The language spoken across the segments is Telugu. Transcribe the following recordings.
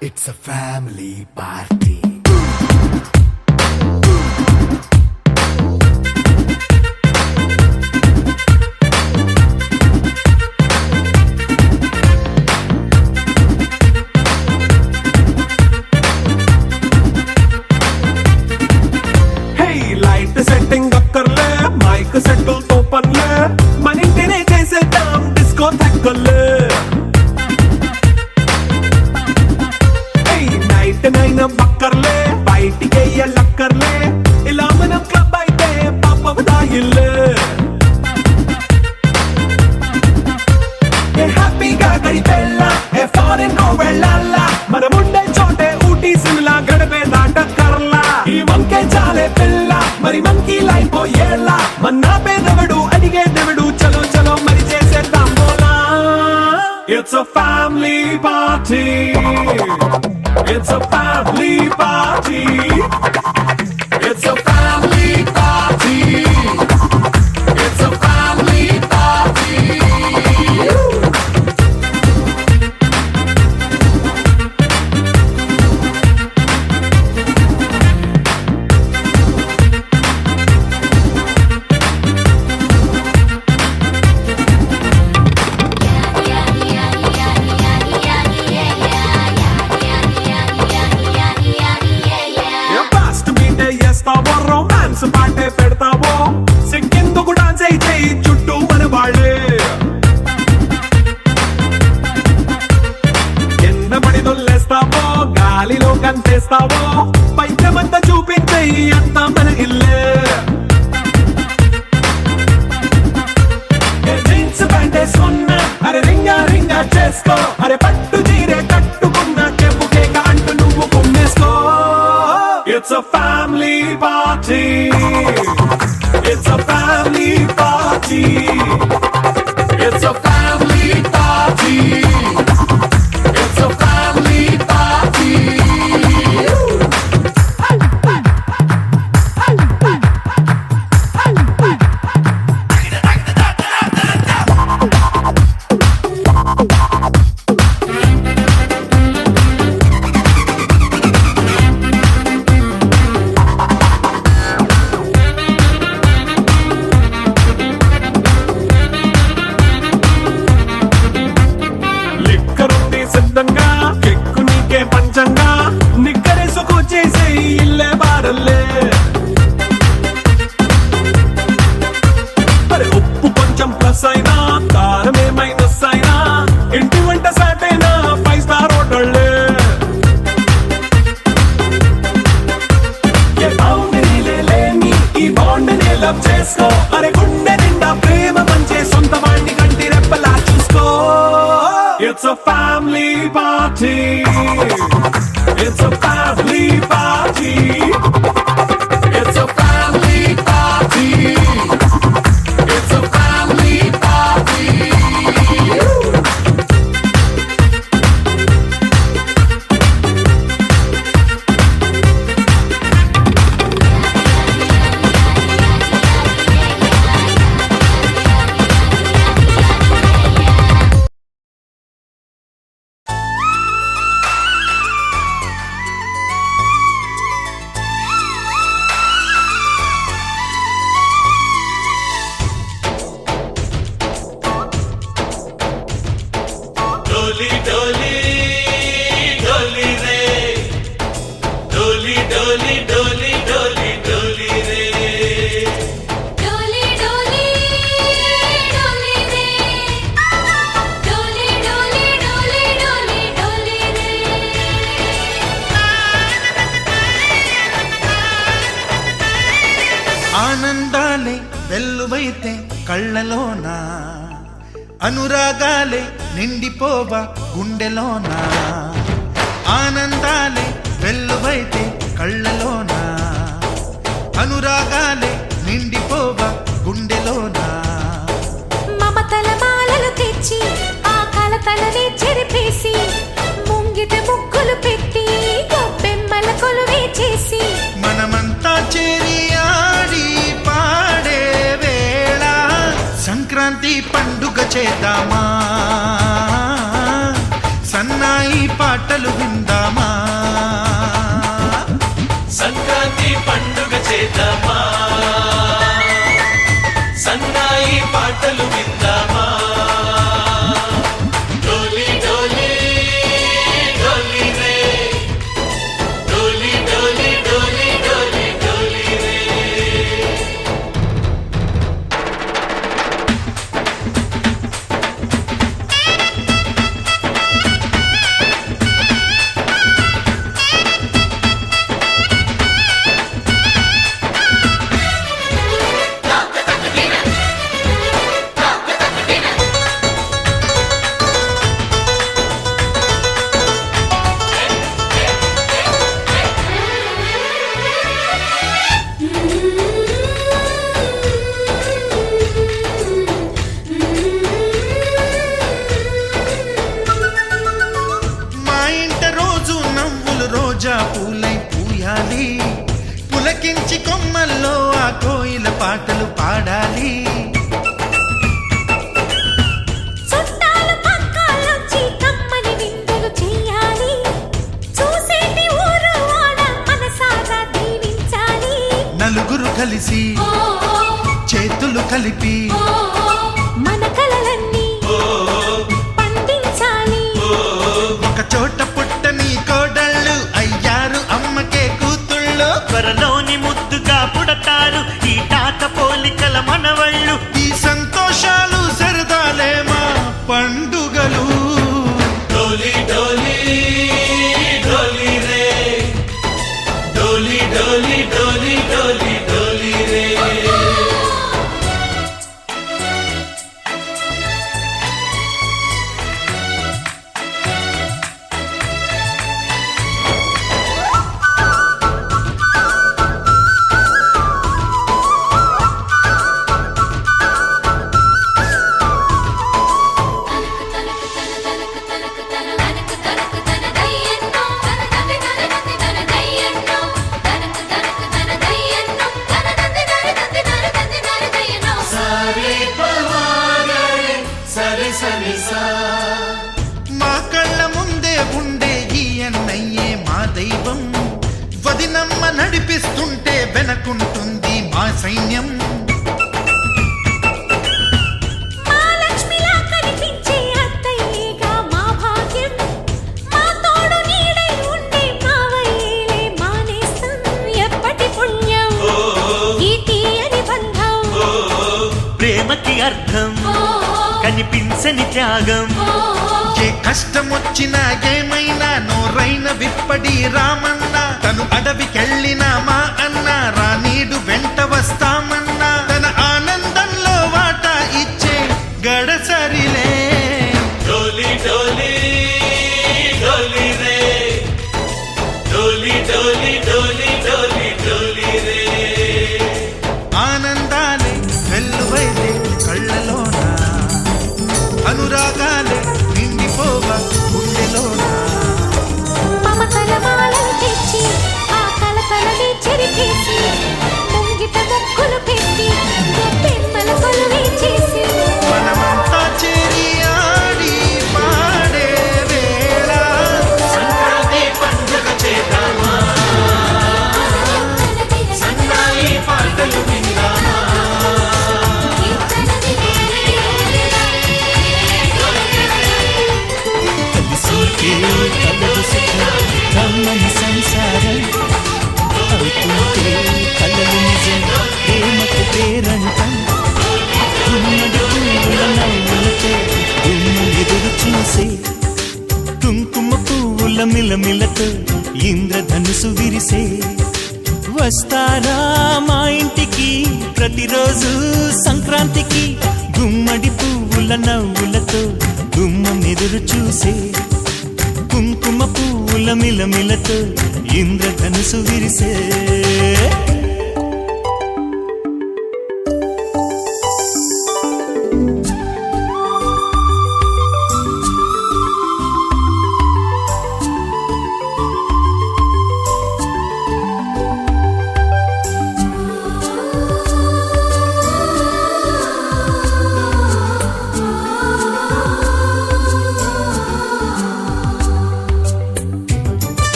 It's a family party. Hey, light setting అక్కర్లే మైక్ సెట్టుల్ తో పనిలే మన ఇంటినే చేసేద్దాం డిస్కో థక్కర్లే నైట్ నైన్ బక్కర్లే బయటికి వెళ్ళక్కర్లే ఇలా మనం క్లబ్ అయితే పాప దాయిల్లే హ్యాపీగా గడిపెళ్ళ ఏ ఫారెన్ నో వెళ్ళాల మనం ఉండే చోటే ఊటీ సిమ్లా గడిపే దాటక్కర్లా ఈ వంకే చాలే పిల్ల మరి మంకీ లైఫ్ ఏళ్ళ మన్నా పేదవడు అడిగే దేవుడు చలో చలో మరి చేసేద్దాం బోలా it's a family party. It's a family party. It's a family party. It's a family party. Romance పాటే పెడతావో సిక్కిందుకు డాన్స్ అయితే చుట్టూ మన వాళ్ళే కింద పడి దొల్లేస్తావో గాలిలో కంటేస్తావో పైకమంతా చూపించే అంతా మన ఇల్లే జీన్స్ ప్యాంట్ వేసుకున్నా అరే రింగా రింగా చేసుకో అరే పట్టు చీరే కట్టుకున్న చెప్పు కేక అంటూ నువ్వు కుమ్మేసుకో. It's a family party. It's a family party. It's a family party. It's a family party. సిద్ధంగా కెక్కు నీకే పంచంగా నిక్కరేసుకు చేసే ఇల్లే బారల్లే అరే ఉప్పు కొంచెం ప్లస్ అయినా కారమే మైనస్ అయినా ఇంటి వంట సాటైనా 5 స్టార్ హోటళ్ళే ఏ బౌండరీలే లేని ఈ బాండ్ని లవ్ చేసుకో అరే గుండె నిండా ప్రేమ పంచే సొంత వాణ్ణి కంటి రెప్పలా చూసుకో. It's a family party. It's a family party. It's a family party. It's a family party. डोली डोली डोली रे डोली डोली डोली डोली डोली रे डोली डोली डोली रे डोली डोली डोली डोली डोली रे ఆనందాలే వెల్లువైతే కళ్ళలోనా అనురాగాలే నిండిపోవా గుండెలోనా ఆనందాలే వెల్లువైతే కళ్ళలోనా అనురాగాలే నిండిపోవా గుండెలోనా మమతల మాలలు తెచ్చి ఆ కలతలని చెరిపేసి ముంగిట ముగ్గులు పెట్టి గొబ్బెమ్మల కొలువే చేసి మనమంతా చేరి ఆడి పాడే వేళ సంక్రాంతి పండుగ చేద్దామా సన్నాయి పాటలు విందామా సంక్రాంతి పండుగ చేద్దామా సన్నాయి పాటలు విందామా డోలి డోలి డోలి రే డోలి డోలి డోలి డోలి డోలి రే మా ఇంట రోజు నవ్వులు రోజా పూలై పూయాలి పులకించి కొమ్మల్లో ఆ కోయిల పాటలు పాడాలి చుట్టాలు పక్కాలొచ్చి కమ్మని విందులు చేయాలి చూసేటి ఊరు వాడ మనసారా దీవించాలి నలుగురు కలిసి చేతులు కలిపి మన కలలన్నీ పండించాలి ఒక చోట పుట్టని కోడళ్ళు అయ్యారు అమ్మకే కూతుళ్ళు త్వరలోని ముద్దుగా పుడతారు ఈ తాత పోలికల మనవళ్ళు ఈ సంతోషాలు సరదాలే మా పండుగలు డోలి డోలి డోలి రే డోలి డోలి డోలి డోలి డోలి రే సరి సరి సా మా కళ్ళ ముందే ఉండే ఈ అన్నయ్యే మా దైవం వదినమ్మ నడిపిస్తుంటే వెనకుంటుంది మా సైన్యం మా లక్ష్మిలా కనిపించే అత్తయ్యేగా మా భాగ్యం మా తోడు నీడై ఉండే మావయ్యేలే మా నేస్తం ఎప్పటి పుణ్యం ఈ తీయని బంధం ప్రేమకి అర్థం కనిపించని త్యాగం ఏ కష్టం వచ్చినా ఏమైనా నోరైన విప్పడి రామన్న తను అడవికెళ్ళిన మా అన్న రానీడు వెంట వస్తామన్నా తన ఆనందంలో వాటా ఇచ్చే గడసరిలే డోలి డోలి డోలి రే డోలి డోలి డోలి డోలి డోలి రే ఆనందాలే వెల్లువైతే కళ్ళలోన అనురాగాలే నిండిపోవ గుండెలోనా మమతల మాలలు తెచ్చి ఆ కలకలని చెరిపేసి ముంగిట ముక్కులు పెట్టి గొబ్బెమ్మల కొలువే చేసి మనమంతా చేరి ఆడి పాడే వేళ సంక్రాంతి పండుగ చేద్దామా సన్నాయి పాటలు విందామా కలిసోకే కలదు సుఖం కమ్మని సంసారం అవుతుంటే కలలు నిజం ప్రేమకు పేరంటం గుమ్మడి పువ్వుల నవ్వులతో గుమ్మ ఎదురు చూసే కుంకుమ పువ్వుల మిలమిలతో ఇంద్రధనుసు విరిసే వస్తారా మా ఇంటికి ప్రతిరోజు సంక్రాంతికి గుమ్మడి పువ్వుల నవ్వులతో గుమ్మం ఎదురు చూసే కుంకుమ పువ్వుల మిలమిలతో ఇంద్రధనుసు విరిసే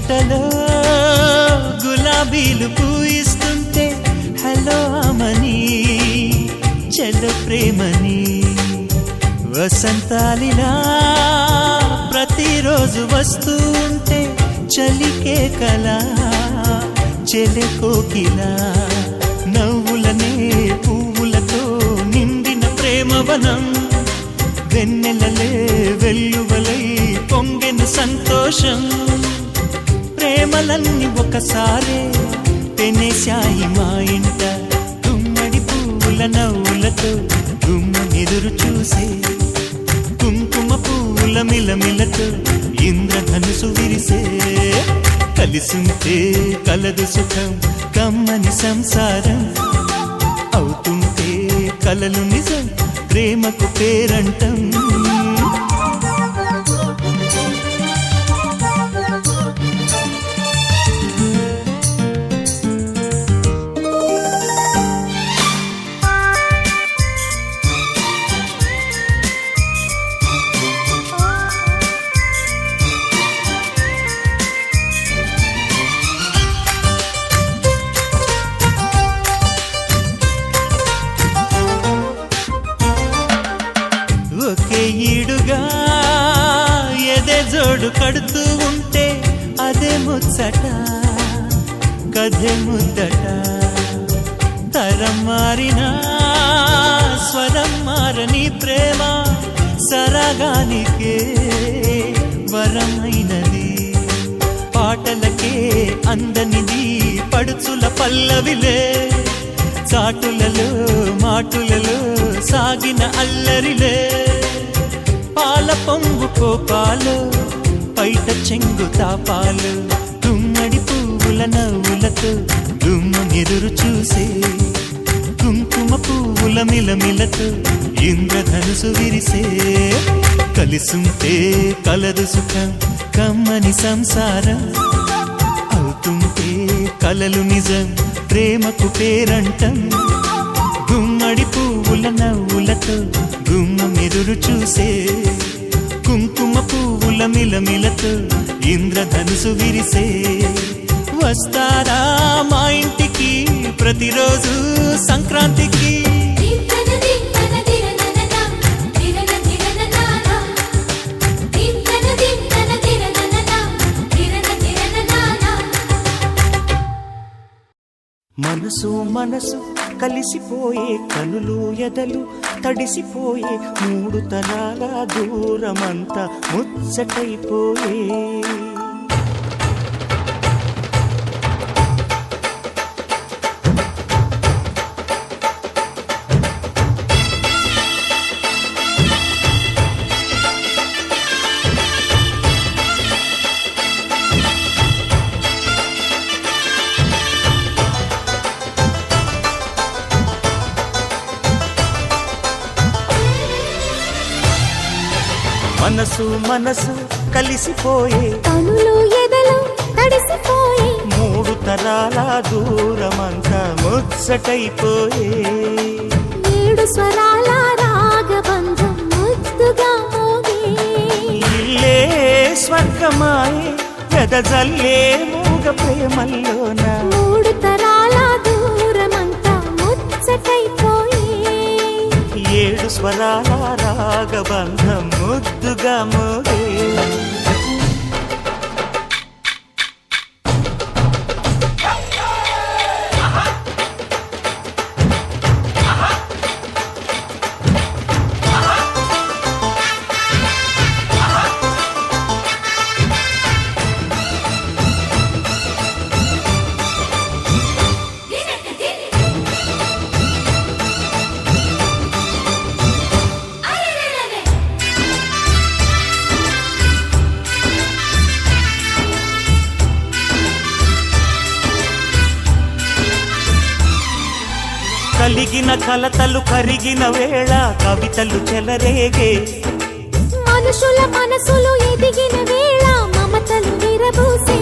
తోటలో గులాబీలు పూయిస్తుంటే హలో అమని చెల్ల ప్రేమని వసంతాలిలా ప్రతిరోజు వస్తూ ఉంటే చలికే కలా చెలె కోకిలా నవ్వులనే పువ్వులతో నిండిన ప్రేమవనం వెన్నెలలే వెల్లువలై పొంగెను సంతోషం ప్రేమలన్నీ ఒకసారే పెనేశాయి మా ఇంట గుమ్మడి పువ్వుల నవ్వులతో గుమ్మెదురు చూసే కుంకుమ పువ్వుల మిలమిలతో ఇంద్రధనుసు విరిసే కలిసుంటే కలదు సుఖం కమ్మని సంసారం అవుతుంటే కలలు నిజం ప్రేమకు పేరంటం ఒకే ఈడుగా ఎదే జోడు కడుతూ ఉంటే అదే ముచ్చట కథే ముద్దట తరం మారినా స్వరం మారని ప్రేమ సరగానికే వరమైనది పాటలకే అందనిది పడుచుల పల్లవిలే చాటులలో మాటులలో సాగిన అల్లరిలే పాల పొంగు కోపాలు పైట చెంగు తాపాలు గుమ్మడి పువ్వుల నవ్వులతో గుమ్మెదురు చూసే కుంకుమ పువ్వుల మిలమిలతో ఇంద్రధనుసు విరిసే కలిసుంటే కలదు సుఖం కమ్మని సంసారం అవుతుంటే కలలు నిజం ప్రేమకు పేరంటం గుమ్మడి పువ్వుల నవ్వులతో గుమ్మెదురు చూసే కుంకుమ పువ్వుల మిలమిలతో ఇంద్రధనుసు విరిసే వస్తారా మా ఇంటికి ప్రతిరోజు సంక్రాంతికి మనసు మనసు కలిసిపోయే కనులు ఎదలు తడిసిపోయే మూడు తరాల దూరమంతా ముచ్చటైపోయే మనసు మనసు కలిసిపోయే కనులు ఎదలు తడిసిపోయి మూడు తరాల దూరమంతా ముచ్చటైపోయే ఏడు స్వరాల రాగబంధం ముద్దుగా మోగే ఇల్లే స్వర్గమాయే ఎదజల్లే మూగ ప్రేమల్లోన మూడు తరాల దూరమంతా ముచ్చటైపోయి ఏడు స్వరాల రాగబంధం ముద్దుగా మోగే కలిగిన కలతలు కరిగిన వేళ కవితలు చెలరేగే మనుషుల మనసులు ఎదిగిన వేళ మమతలు విరబూసే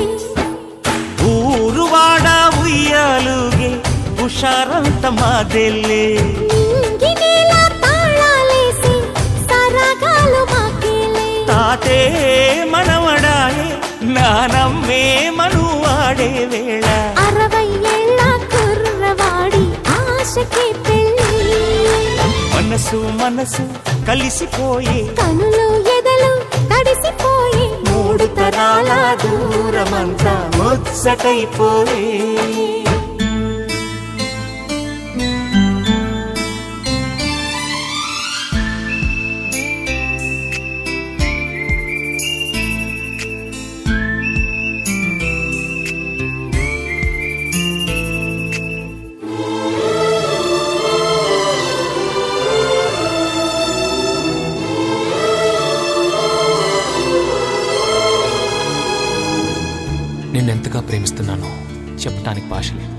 ఊరువాడ ఉయ్యాలుగే హుషారంత మాదెల్లే నింగినేల తాళాలేసి సరగాలు మాకేలే తాతే మనవడాయే నానమ్మ ప్రేమను ఆడే వేళ 60 ఏళ్ళ కుర్రవాడి ఆశకి పెళ్ళి మనసు మనసు కలిసిపోయే కనులు ఎదలు తడిసిపోయి 3 తరాల దూరమంతా ముచ్చటైపోయే నిన్నెంతగా ప్రేమిస్తున్నానో చెప్పటానికి భాష లేదు.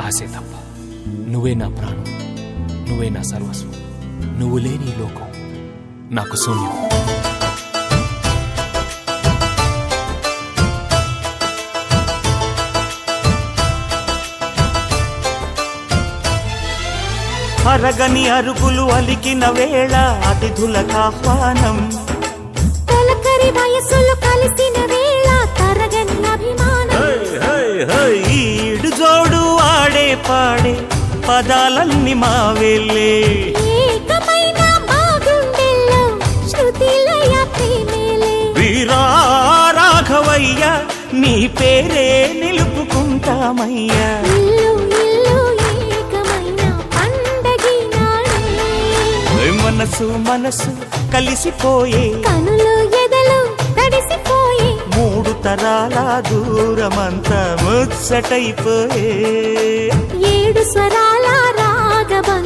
ఆశే తప్ప. నువ్వే నా ప్రాణం, నువ్వే నా సర్వస్వం. నువ్వు లేని ఈ లోకం నాకు శూన్యం. అరగని అరుగులు అలికిన వేళ అతిథులకు ఆహ్వానం తొలకరి వయసులు కలిసిన వేళ తరగని అభిమానం ఈడు జోడు ఆడే పాడే పదాలన్నీ మావేలే ఏకమైన మా గుండెల్లో శృతిలయ ప్రేమేలే వీరా రాఘవయ్య నీ పేరే నిలుపుకుంటామయ్యా ఇల్లు ఇల్లు ఏకమైన పండగి నాడే మనసు మనసు కలిసిపోయే కనులు ఎదలు తడిసిపోయి 3 తరాల దూరమంతా ముచ్చటైపోయే 7 స్వరాల రాగబంధం